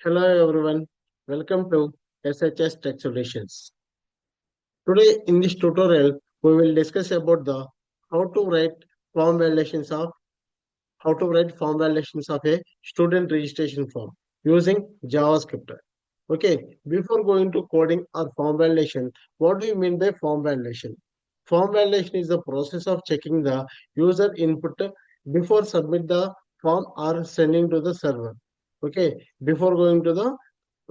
Hello everyone, welcome to SHS Tech Solutions. Today in this tutorial, we will discuss about the how to write form validations of a student registration form using JavaScript. Okay, before going to coding or form validation, what do you mean by form validation? Form validation is the process of checking the user input before submit the form or sending to the server. Okay, before going to the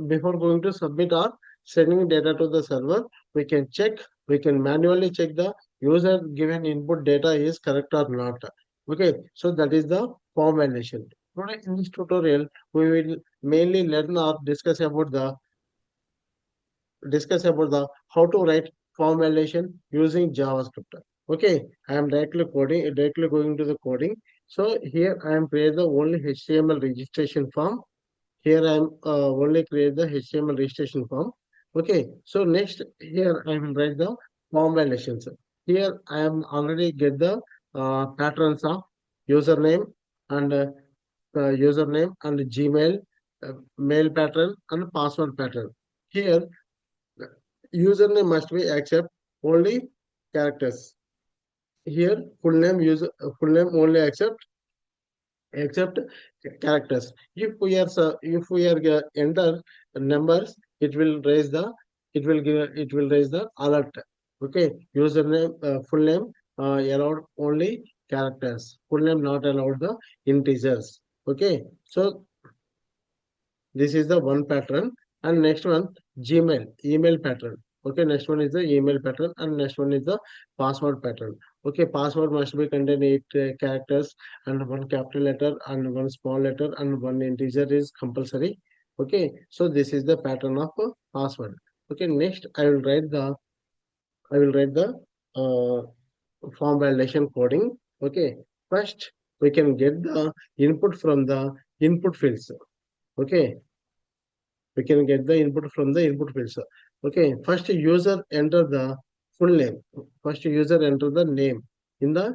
before going to submit or sending data to the server, we can check, we can manually check the user given input data is correct or not. Okay, so that is the form validation. Today in this tutorial, we will mainly learn or discuss about the how to write form validation using JavaScript. Okay, I am directly going to the coding. So here I am create the only HTML registration form. Here I am only create the HTML registration form. Okay, so next here I will write the form validations. Here I am already get the patterns of username and Gmail, mail pattern and password pattern. Here username must be accept only characters. Here full name only accept characters. If we are enter numbers, it will raise the alert. Okay, username full name allowed only characters. Full name not allowed the integers. Okay, so this is the one pattern. And next one, Gmail, email pattern. Okay, next one is the email pattern, and next one is the password pattern. Okay, password must be contain eight characters, and one capital letter, and one small letter, and one integer is compulsory. Okay, so this is the pattern of password. Okay, next I will write the form validation coding. Okay, first we can get the input from the input fields. Okay, we can get the input from the input fields. Okay, first user enter the full name. First user enter the name in the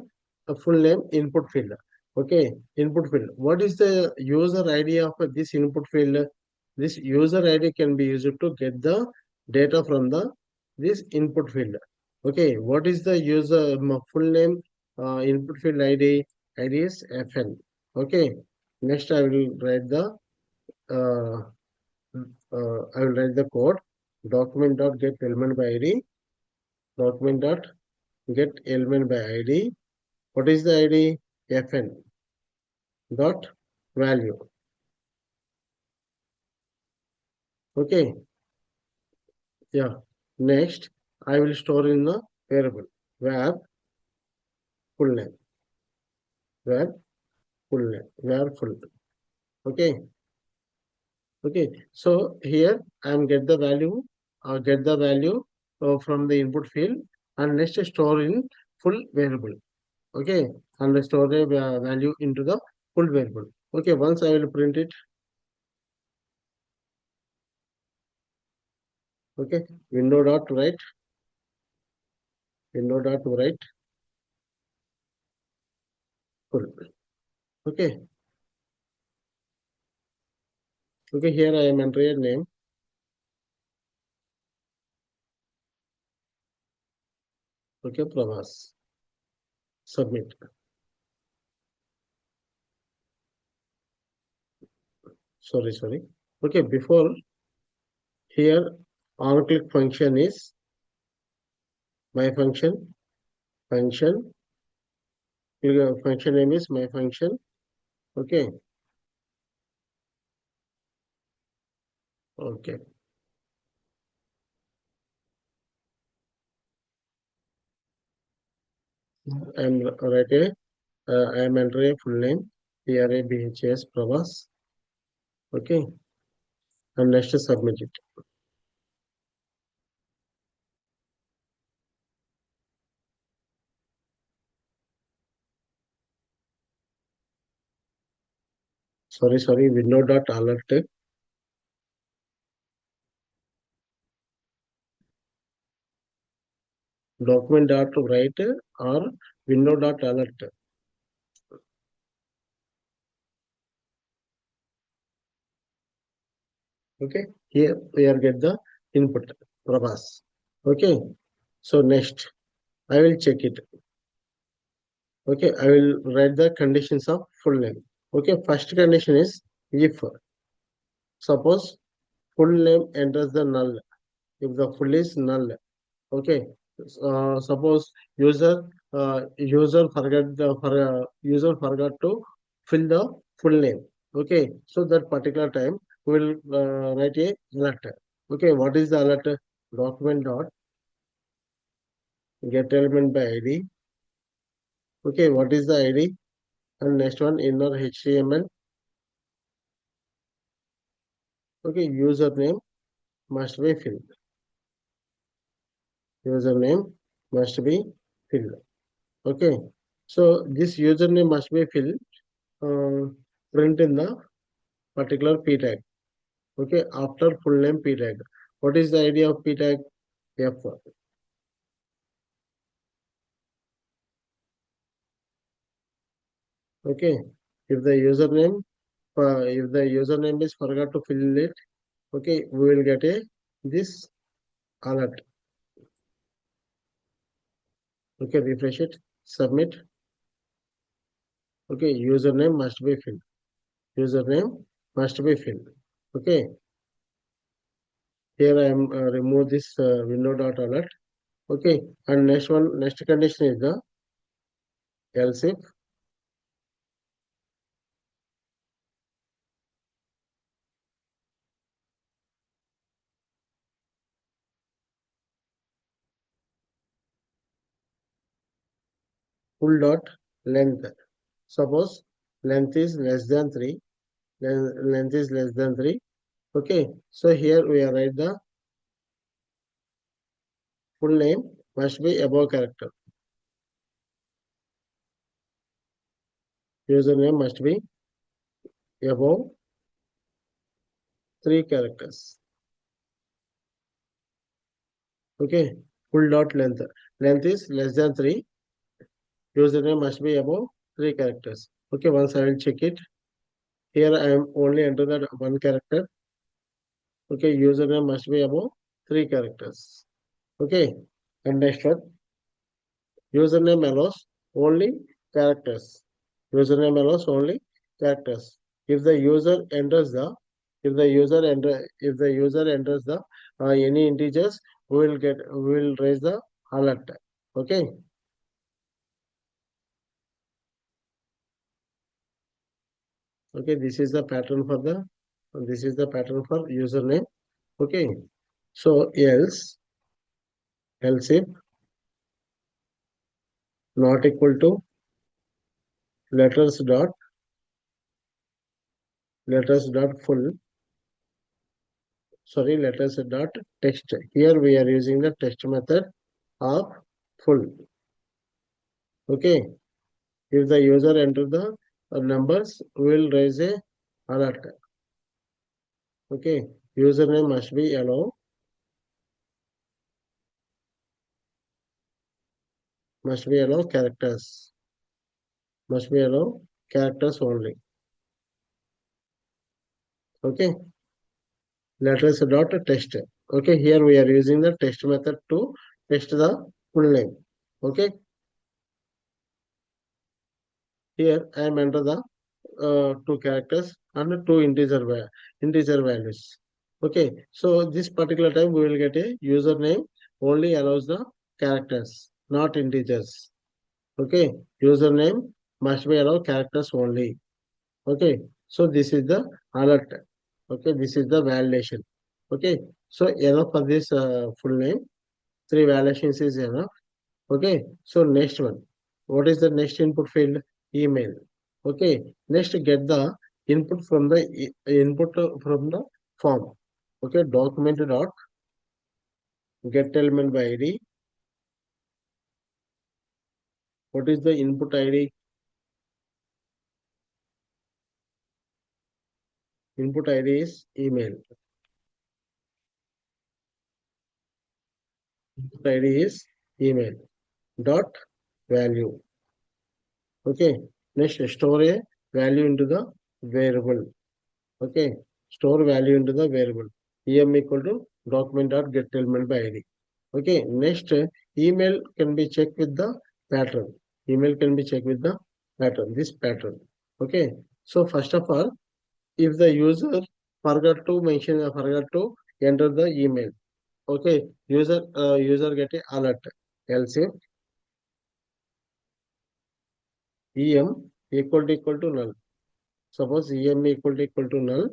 full name input field. Okay, input field. What is the user ID of this input field? This user ID can be used to get the data from the this input field. Okay, what is the user full name input field ID? ID is FN. Okay, next I will write the uh, I will write the code document dot get element by ID, document dot get element by ID. What is the ID? Fn dot value. Okay, yeah. Next, I will store in the variable where full name, where full name, where full. Okay, okay. So here I am get the value from the input field, and next store in full variable. Okay, and the store a value into the full variable. Okay, once I will print it. Okay, window dot write, window dot write full. Okay, okay, here I am entering a name. Okay, Pravas, submit. Sorry. Okay, before here on click function is my function function name is my function. Okay, okay, I'm write a I am entering a full name PRABHS Pravas. Okay, and next submit it. Sorry, window dot alert document dot write or window dot alert. Okay, here we are get the input Prabhas. Okay, so next I will check it. Okay, I will write the conditions of full name. Okay, first condition is if suppose full name enters the null, if the full is null. Okay, suppose user forget user forgot to fill the full name. Okay, so that particular time we will write a alert. Okay, what is the alert? Document dot get element by ID. Okay, what is the ID? And next one inner HTML. Okay, username must be filled. Username must be filled. Okay, so this username must be filled. Uh, Print in the particular p tag. Okay, after full name p tag. What is the idea of p tag? F. Okay, if the username is forgot to fill it, okay, we will get a this alert. Okay, refresh it, submit. Okay, username must be filled. Username must be filled. Okay, here I am remove this window dot alert. Okay, and next condition is the else if full dot length. Suppose length is less than 3, length is less than 3. Okay, so here we are write the full name must be above character. Username must be above 3 characters. Okay, full dot length. Length is less than 3. Username must be above 3 characters. Okay, once I will check it. Here I am only enter that one character. Okay, username must be above 3 characters. Okay, and next one. Username allows only characters. Username allows only characters. If the user enters the if the user enters the any integers, we will raise the alert. Okay. Okay. This is the pattern for username. Okay. So else if not equal to letters dot full, sorry, letters dot text. Here we are using the text method of full. Okay, if the user enter the numbers, we will raise a alert. Okay, username must be allow characters only. Okay, letters dot text. Okay, here we are using the text method to text the full name. Okay, here I am enter the two characters and two integer values. Okay, so this particular time we will get a username only allows the characters, not integers. Okay, username must be allow characters only. Okay, so this is the alert. Okay, this is the validation. Okay, so enough for this full name. Three validations is enough. Okay, so next one. What is the next input field? Email. Okay, next get the input from the form. Okay, document dot get element by ID. What is the input ID? Input ID is email. Input ID is email dot value. Okay, next store a value into the variable. Okay, store value into the variable. em equal to document dot get element by id. Okay, next email can be checked with the pattern. Email can be checked with the pattern, this pattern. Okay, so first of all, if the user forgot to enter the email, okay, user get a alert. Else if em equal to null. Suppose em equal to null,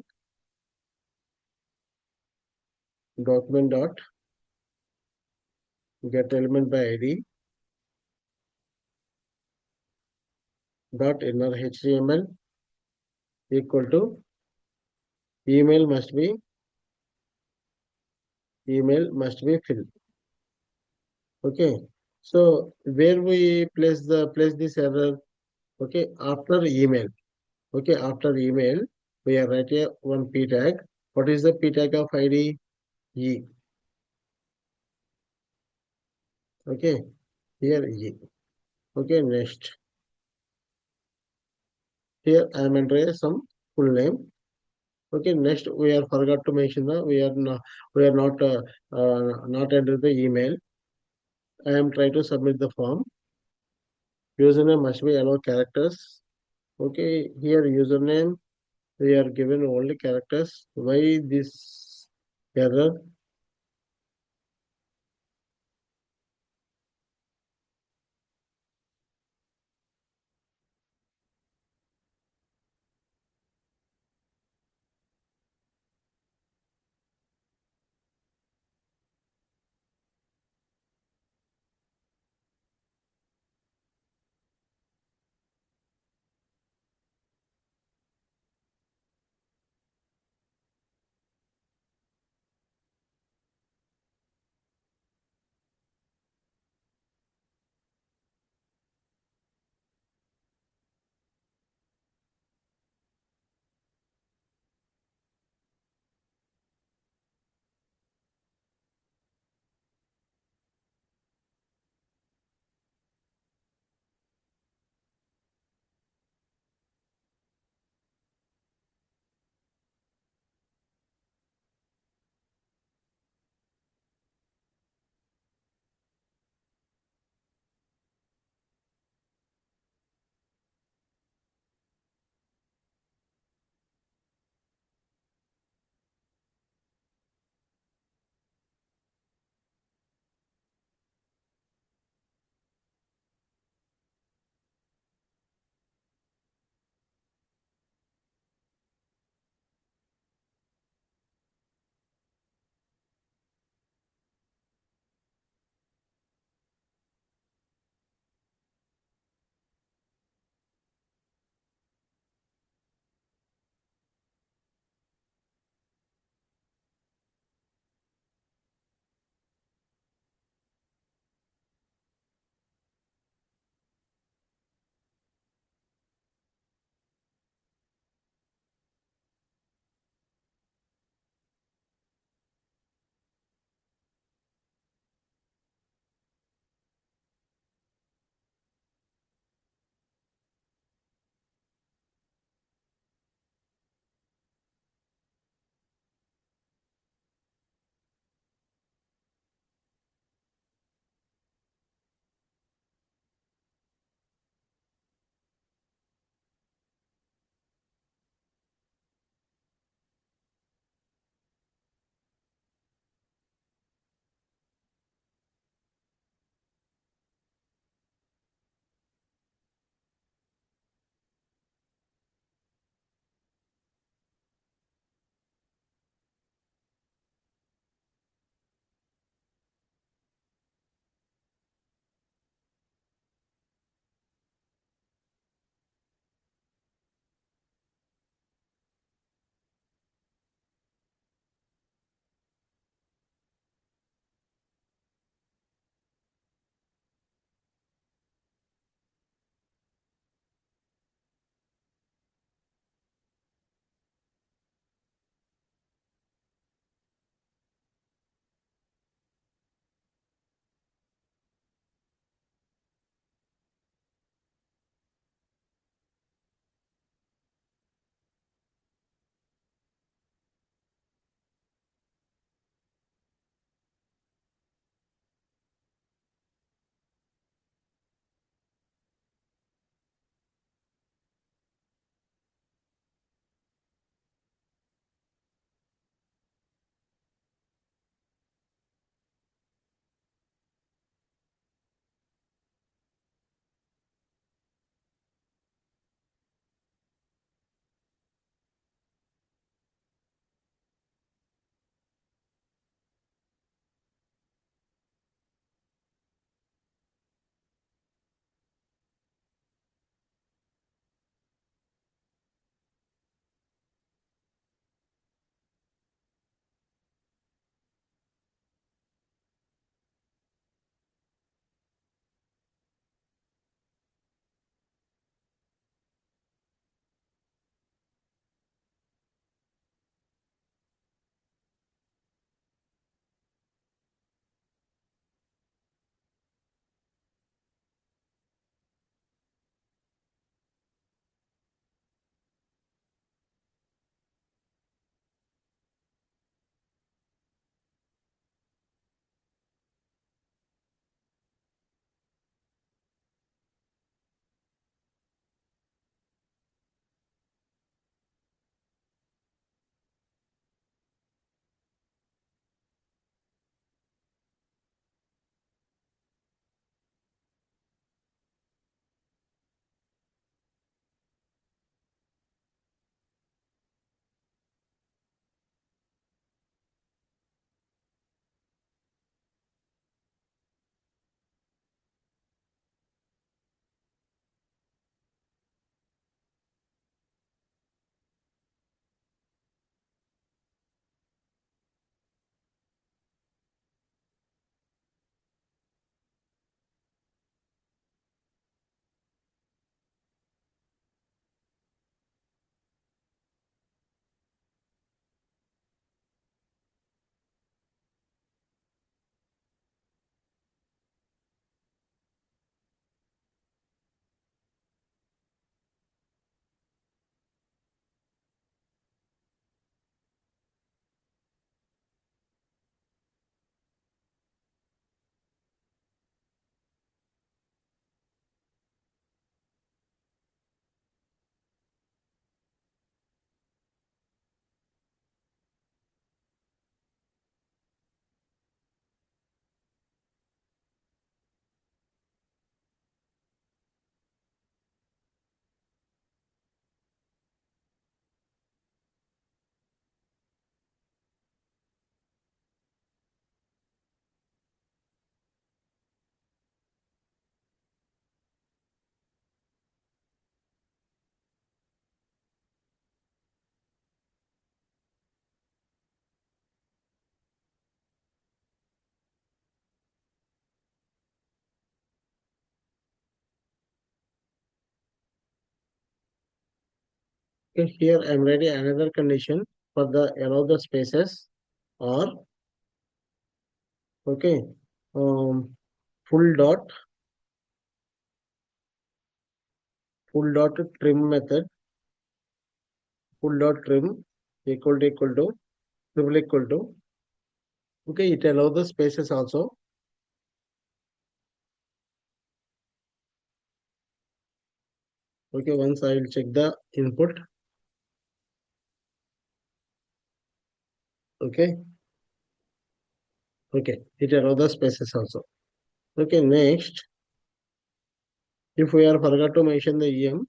document dot get element by id dot inner html equal to email must be filled. Okay, so where we place this error? Okay, after email. Okay, after email we are write a one p tag. What is the p tag of id? E. Okay, here e. Okay, next here I am entering some full name. Okay, next we are forgot to mention the we are not enter the email. I am trying to submit the form. Username must be allow characters. Okay, here username we are given only characters. Why this error? Okay, here I'm writing another condition for the allow the spaces or okay, um, full dot full dot trim method, full dot trim equal to triple equal to okay, it allow the spaces also. Okay, once I will check the input. Okay, okay, it allow the spaces also. Okay, next, if we are forgot to mention the EM,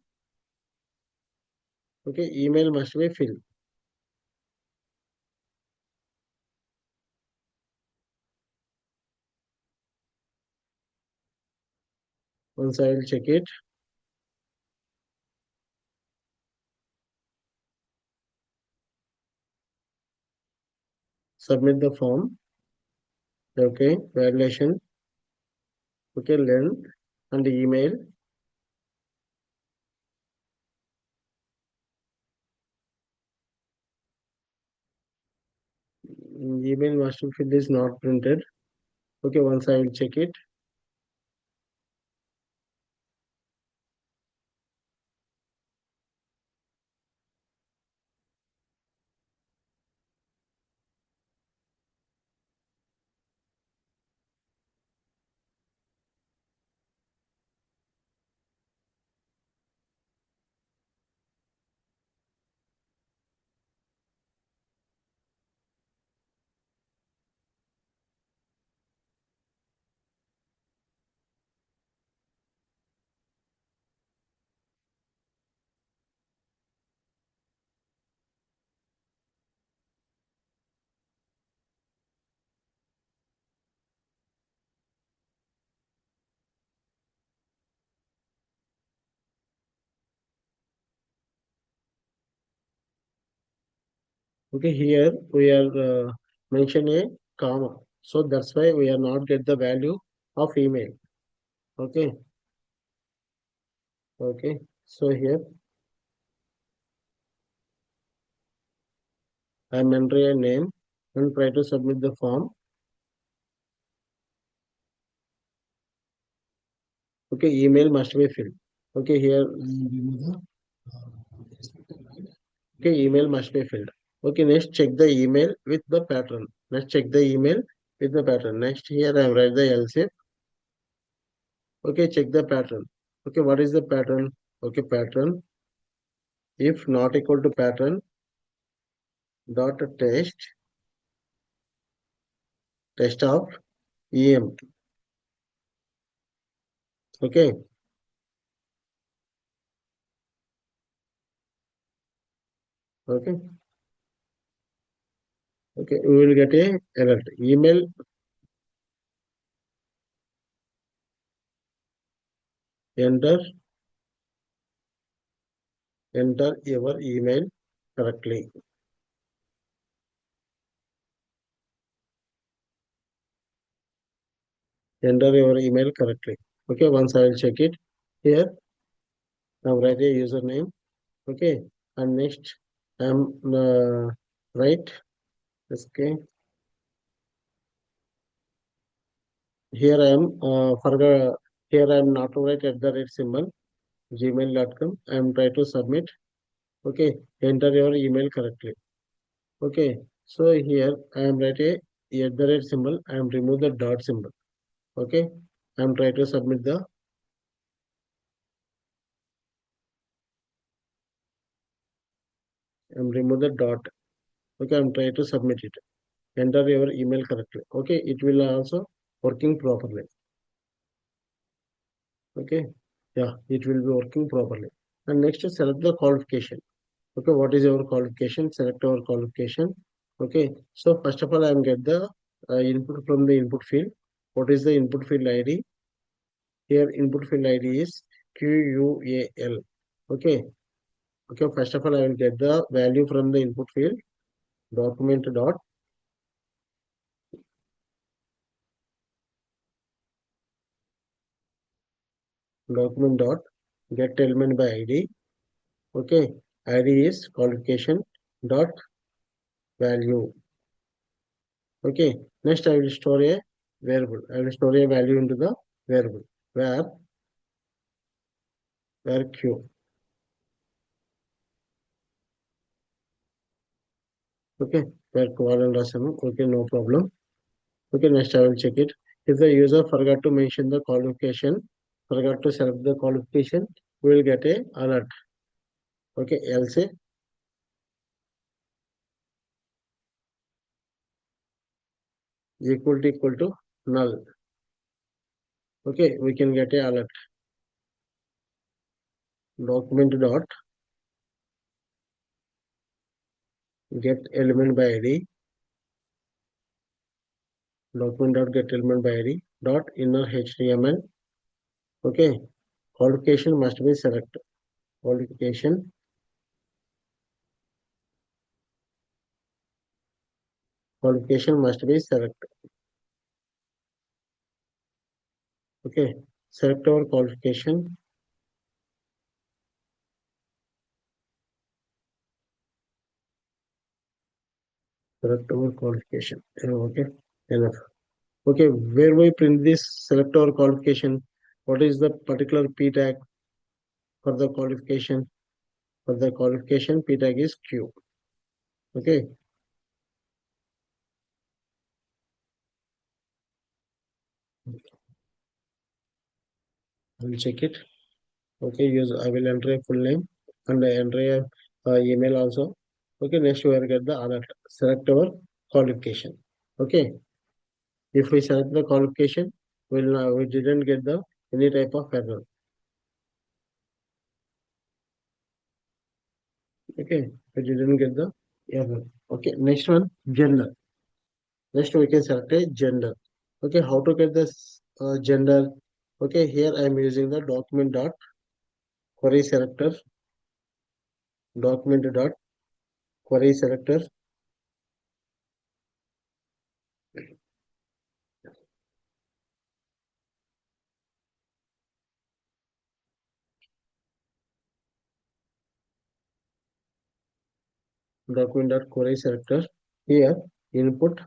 okay, email must be filled. Once I will check it, submit the form. Okay, validation. Okay, length and email. Email must be filled is not printed. Okay, once I will check it. Okay, here we are mention a comma. So that's why we are not get the value of email. Okay, okay. So here I'm entering a name and try to submit the form. Okay, email must be filled. Okay, here okay, email must be filled. Okay, next check the email with the pattern. Let's check the email with the pattern. Next here I write the else if. Okay, check the pattern. Okay, what is the pattern? Okay, pattern. If not equal to pattern dot test of EM. Okay, okay, okay. We will get a alert. Email enter enter your email correctly. Enter your email correctly. Okay, once I will check it here. Now write a username. Okay, and next I'm right. Okay, here I am for the here I am not to write at the rate symbol gmail.com. I am try to submit. Okay, enter your email correctly. Okay, so here I am write a at the rate symbol. I am remove the dot symbol. Okay, I am try to submit the I am remove the dot. Okay, I am try to submit it. Enter your email correctly. Okay, it will also working properly. Okay, yeah, it will be working properly. And next select the qualification. Okay, what is your qualification? Select our qualification. Okay, so first of all I am get the input from the input field. What is the input field ID? Here input field ID is QUAL. Okay, okay, first of all I will get the value from the input field. Document dot document dot get element by ID. Okay, id is qualification dot value. Okay, next I will store a variable. I will store a value into the variable where q. Okay, where quadrant rasamu. Okay, no problem. Okay, next I will check it. If the user forgot to mention the qualification, forgot to select the qualification, we will get a alert. Okay, else is equal to null. Okay, we can get a alert. Document dot get element by id. Document dot get element by id dot inner html. Okay, qualification must be selected. Qualification must be selected. Okay, select our qualification. Select our qualification. Okay, enough. Okay, where we print this select our qualification? What is the particular p tag for the qualification? For the qualification, p tag is q. Okay, I will check it. Okay, use I will enter a full name and I enter a email also. Okay, next we will get the alert. Select our qualification. Okay, if we select the qualification, we didn't get the any type of error. Okay, we didn't get the error. Okay, next one gender. Next we can select a gender. Okay, how to get this gender? Okay, here I am using the document dot query selector. Document dot query selector. Document dot query selector. Here input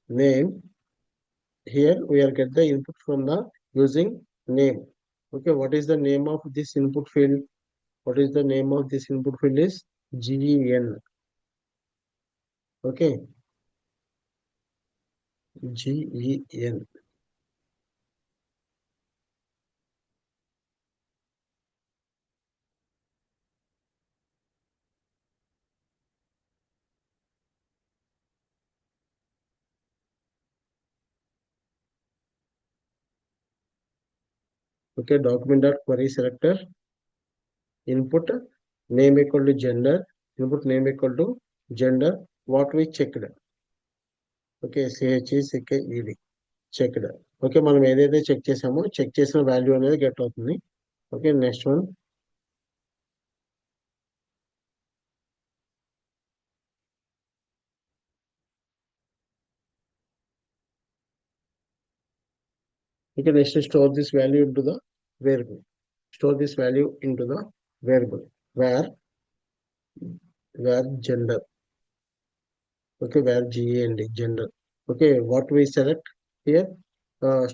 name. Here we are get the input from the using name. Okay, what is the name of this input field? What is the name of this input field is GEN. Okay, GEN. Okay, document dot query selector. Input name equal to gender. Input name equal to gender. What we checked. Okay, CHECKED. Checked. Okay మనం ఏదైతే check చేసామో check చేసిన value అనేది get అవుతుంది. Okay next one. Okay, next store this value into the variable. Store this value into the variable where gender. Okay, where gender. Okay, what we select here,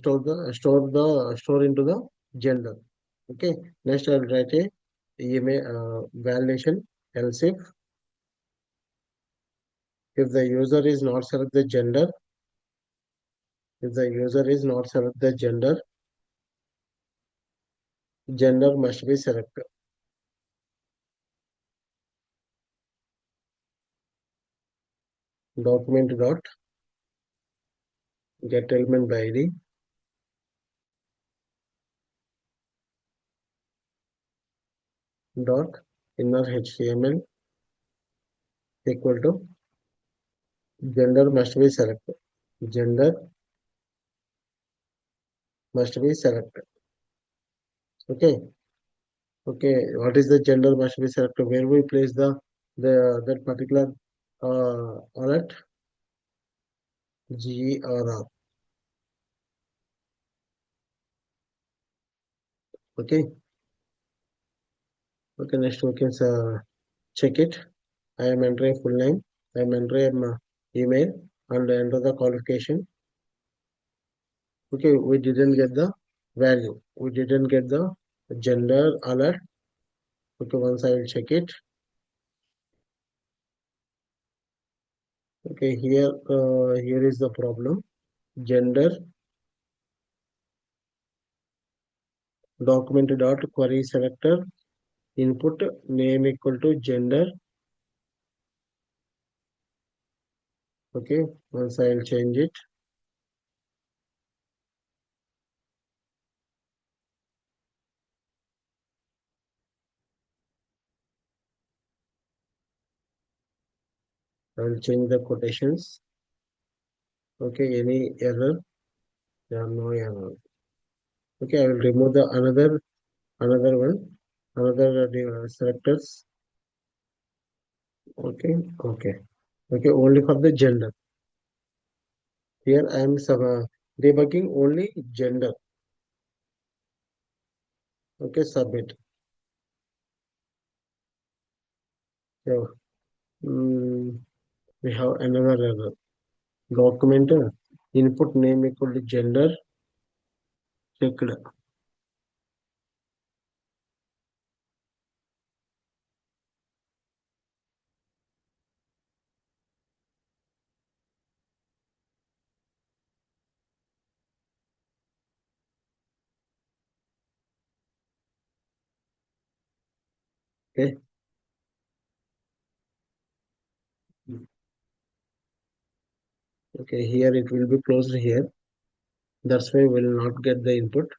store into the gender. Okay, next I'll write a email validation else if the user is not select the gender, if the user is not select the gender must be selected. Document dot get element by id dot inner html equal to gender must be selected. Gender must be selected. Okay. Okay. What is the gender must be selected? Where we place the that particular alert GERR. Okay. Okay. Next we can check it. I am entering full name. I am entering email and enter the qualification. Okay. We didn't get the value. We didn't get the gender alert. Okay. Once I will check it. Okay. Here is the problem. Gender document dot query selector input name equal to gender. Okay. Once I will change it. I will change the quotations. Okay, any error? Yeah, no error. Okay, I will remove the another one, another selectors. Okay, okay, okay. Only for the gender. Here I am debugging only gender. Okay, submit. So we have another error. Document input name equal to gender checked. Okay, okay. Here it will be closed here. That's why we will not get the input.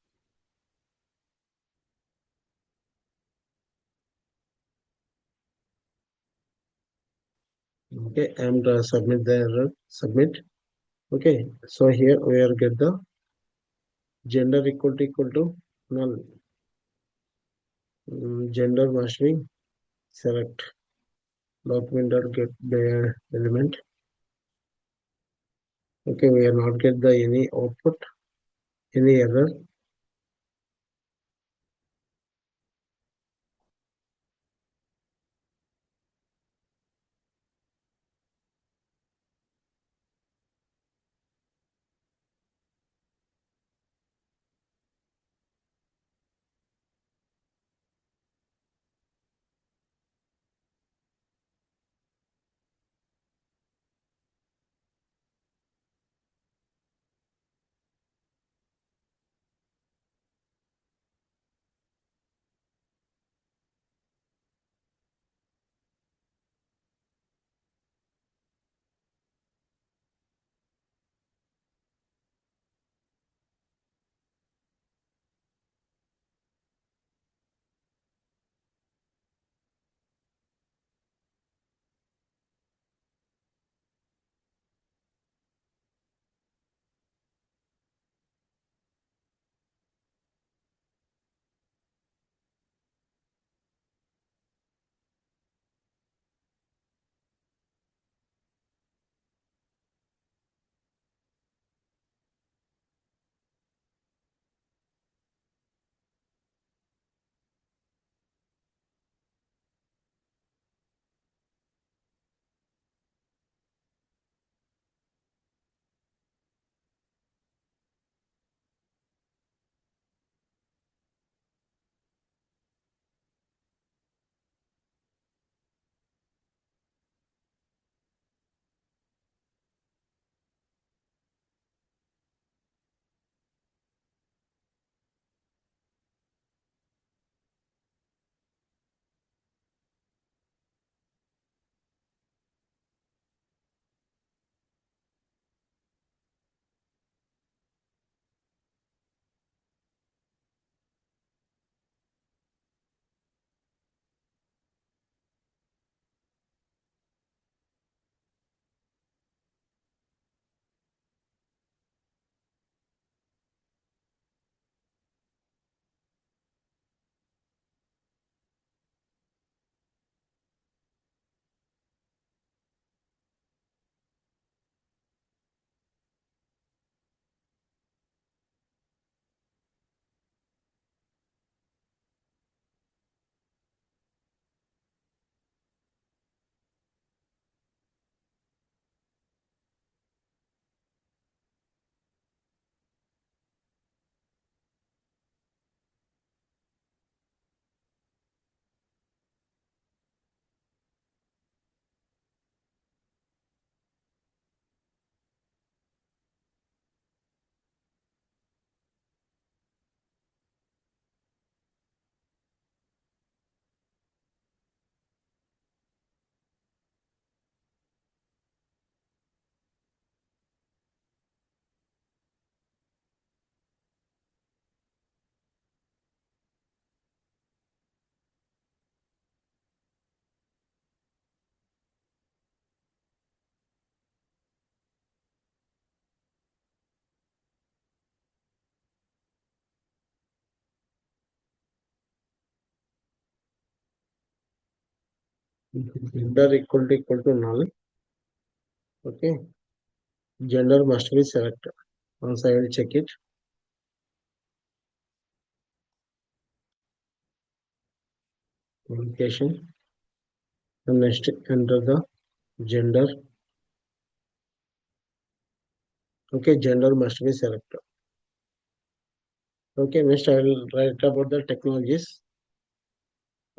Okay, and submit the error. Submit. Okay, so here we are get the gender equal to null. Gender must be select document dot get the element. Okay, we are not get the any output, any error. Gender equal to null. Okay. Gender must be selected. Once I will check it. Communication. And next enter the gender. Okay, gender must be selected. Okay, next I will write about the technologies.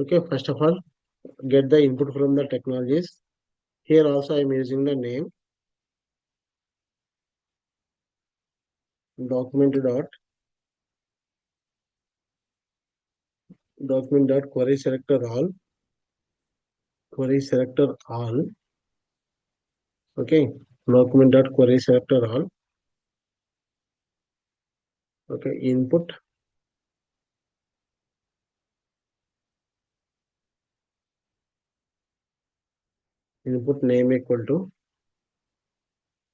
Okay, first of all, get the input from the technologies. Here also I am using the name document dot query selector all. Okay, document dot query selector all. Okay, input name equal to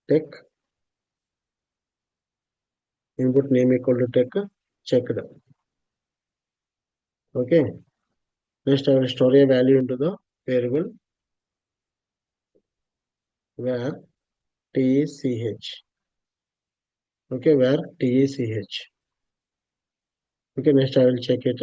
tech, input name equal to tech checked. Okay, next I will store a value into the variable where tech. Okay, where tech. Okay, next I will check it.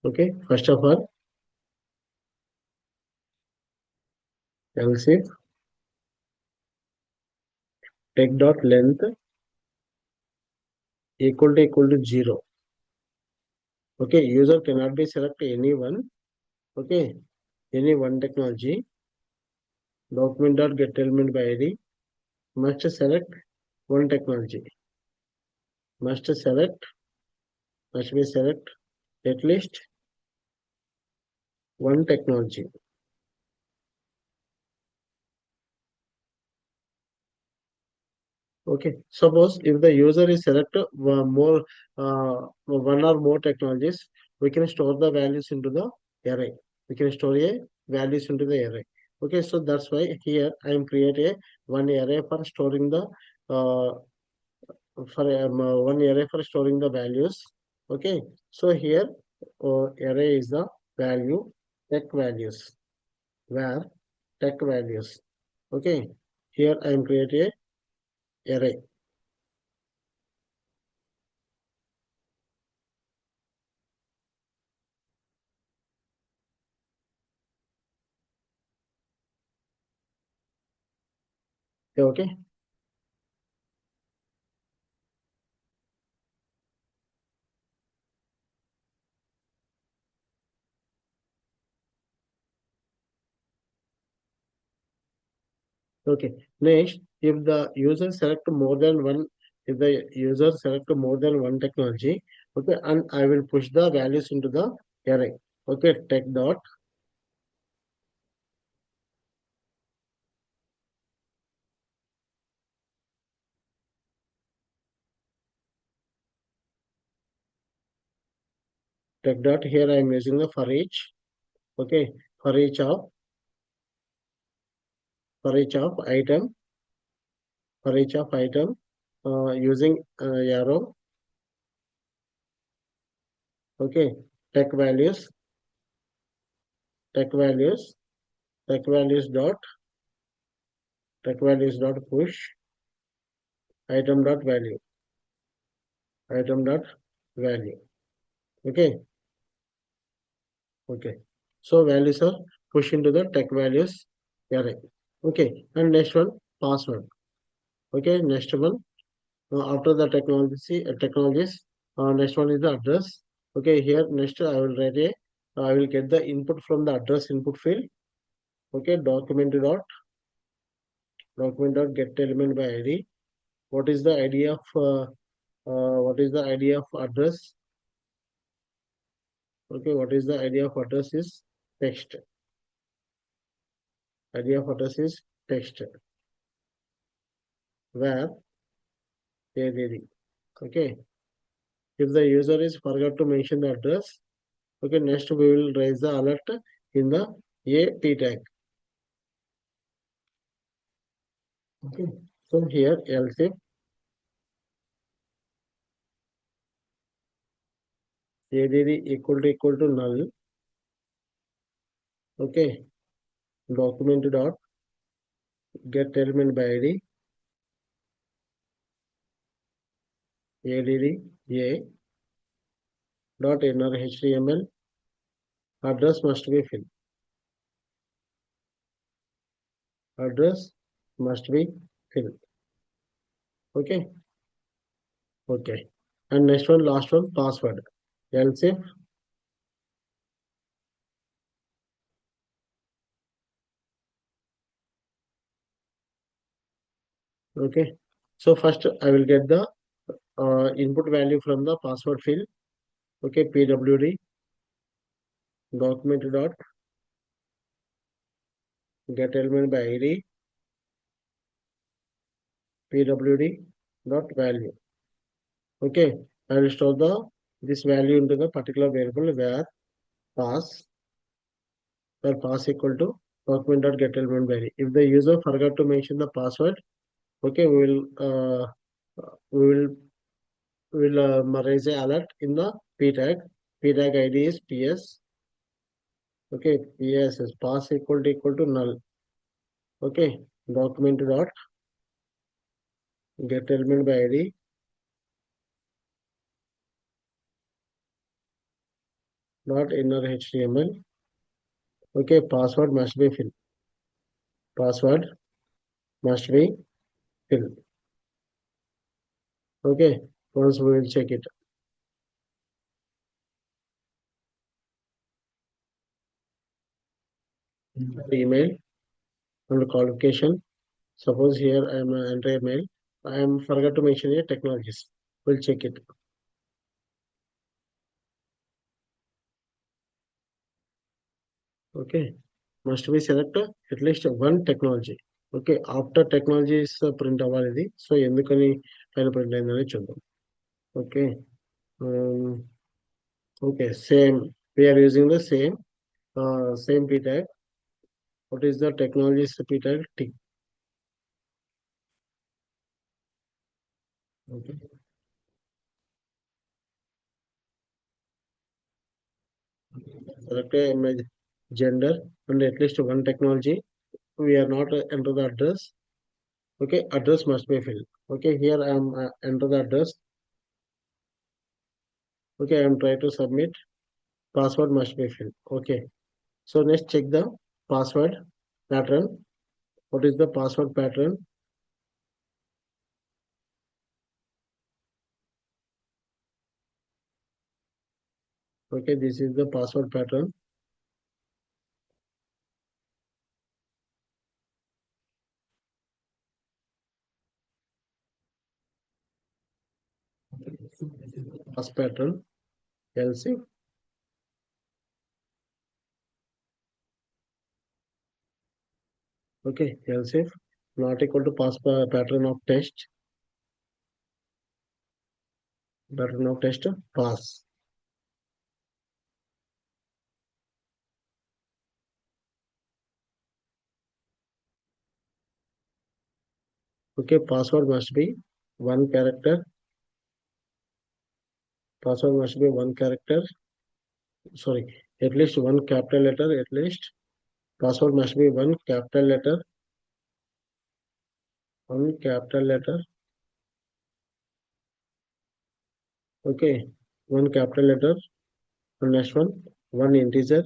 Okay, first of all, else if tech dot length equal to 0. Okay, user cannot be select any one. Okay, any one technology. Document dot get element by ID must select one technology. Must be select at least one technology. Okay, suppose if the user is select one or more technologies, we can store the values into the array. We can store a values into the array. Okay, so that's why here I am create a one array for storing the uh, one array for storing the values. Okay, so here array is the value tech values where tech values. Okay, here I am create a array. Okay. Okay. Next, if the user select more than one technology, okay, and I will push the values into the array. Okay, tech dot here I am using the for each. Okay, for each of item, using arrow. Okay, tech values, tech values, tech values dot push item dot value, item dot value. Okay, okay. So values are pushed into the tech values array. Okay, and next one password. Okay, next one after the technologies. Next one is the address. Okay, here next I will get the input from the address input field. Okay, document dot get element by ID. What is the ID of address? Okay, what is the ID of address is text. ID of address is text where ADD. Okay, if the user is forgot to mention the address, Okay, next we will raise the alert in the a p tag. Okay, so here else if add equal to null. Okay, document dot get element by id add a dot inner html address must be filled. Address must be filled. Okay, okay. And next one, last one, password. Else if okay. So first I will get the input value from the password field. Okay, pwd document dot get element by id pwd dot value. Okay, I will store the this value into the particular variable pass where pass equal to document dot get element by id. If the user forgot to mention the password, okay, we will raise a alert in the p tag. P tag id is ps. Okay, ps is pass equal to null. Okay, document dot get element by id dot inner html. Okay, password must be filled. Password must be filled. Okay, once we will check it. Email and qualification. Suppose here I am enter email. I am forgot to mention here technologies. We'll check it. Okay, must be select at least one technology. Okay, after technology is print అవ్వాలి ఇది so ఎందుకని పైన print అయిందని చూద్దాం. Okay, um, okay, same. We are using the same p tag. What is the technology p tag? T. Okay, select a image gender and at least one technology. We are not enter the address. Okay, address must be filled. Okay, here I am enter the address. Okay, I am trying to submit. Password must be filled. Okay. So let's check the password pattern. What is the password pattern? Okay, this is the password pattern. Pass pattern. Else if okay, else if not equal to pattern of test. Pattern of test pass. Okay, password must be one character. Password must be one character. Sorry, at least one capital letter. At least password must be one capital letter. One capital letter. Okay, one capital letter. And next one integer.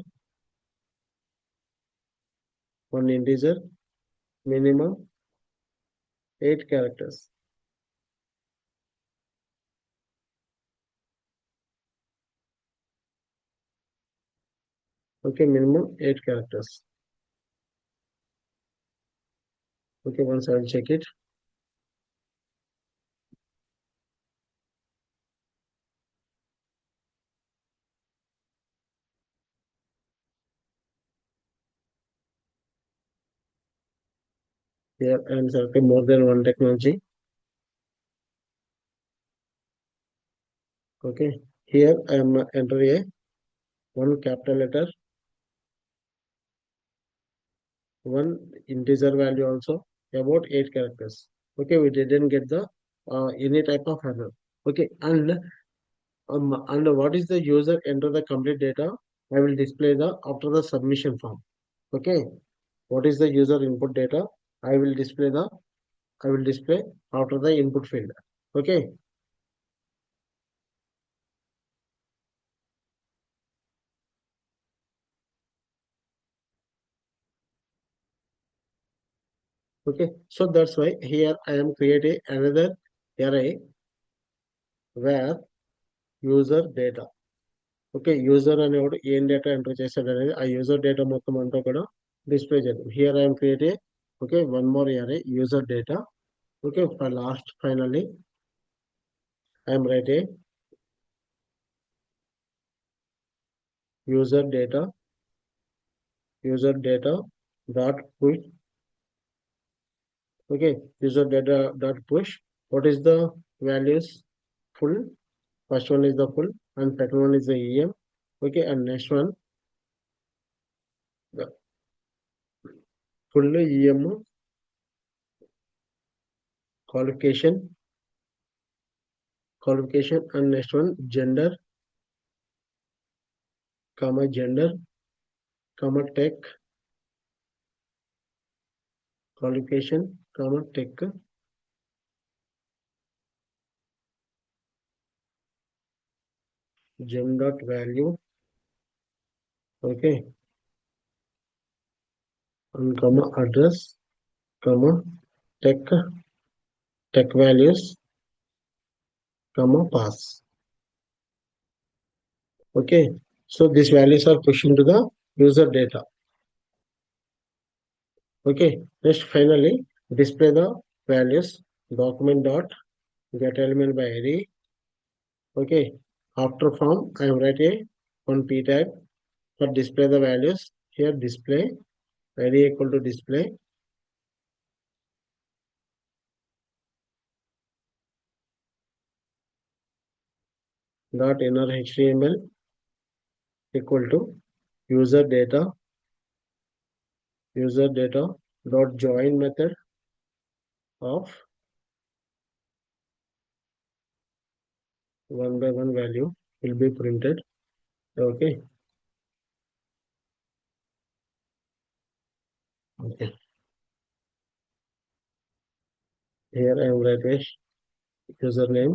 One integer. Minimum 8 characters. Okay, minimum 8 characters. Okay, once I will check it. Here I am selecting more than one technology. Okay, here I am enter a one capital letter, one integer value also, about 8 characters. Okay, we didn't get the any type of error. Okay, and what is the user enter the complete data? I will display the after the submission form. Okay, what is the user input data? I will display the I will display after the input field. Okay, okay. So that's why here I am creating another array where user data. Okay. User అనేవాడు ఏం data enter చేశాడనేది ఆ user data మొత్తం అంతా కూడా display చేద్దాం. Here I am create a okay one more array user data. Okay. For last finally I am write a user data dot push. Okay. User data dot push. What is the values? Full. First one is the full and second one is the EM. Okay, and next one the full EM qualification and next one gender comma tech qualification comma tech gem dot value. Okay, and comma address comma tech values comma pass. Okay, so these values are pushed into the user data. Okay, next finally display the values document dot get element by id. Okay, after form I am write a one p tag for display the values. Here display id equal to display dot inner html equal to user data dot join method of one by one value will be printed. Okay, okay. Here I am writing username.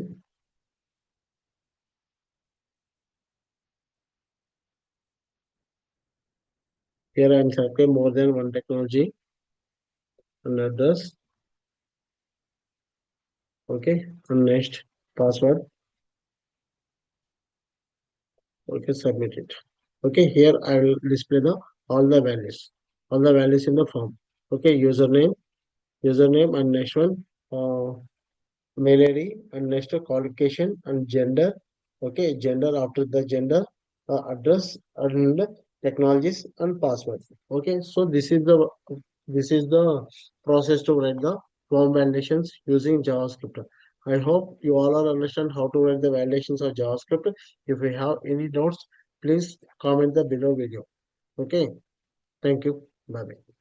Here I am selecting more than one technology and address. Okay, and next password. Okay, submit it. Okay, here I will display the all the values in the form. Okay, username and next one mail ID and next qualification and gender. Okay, gender after the gender, address and technologies and password. Okay, so this is the process to write the form validations using JavaScript. I hope you all are understand how to write the validations of JavaScript. If you have any doubts, please comment the below video. Okay, thank you. Bye bye.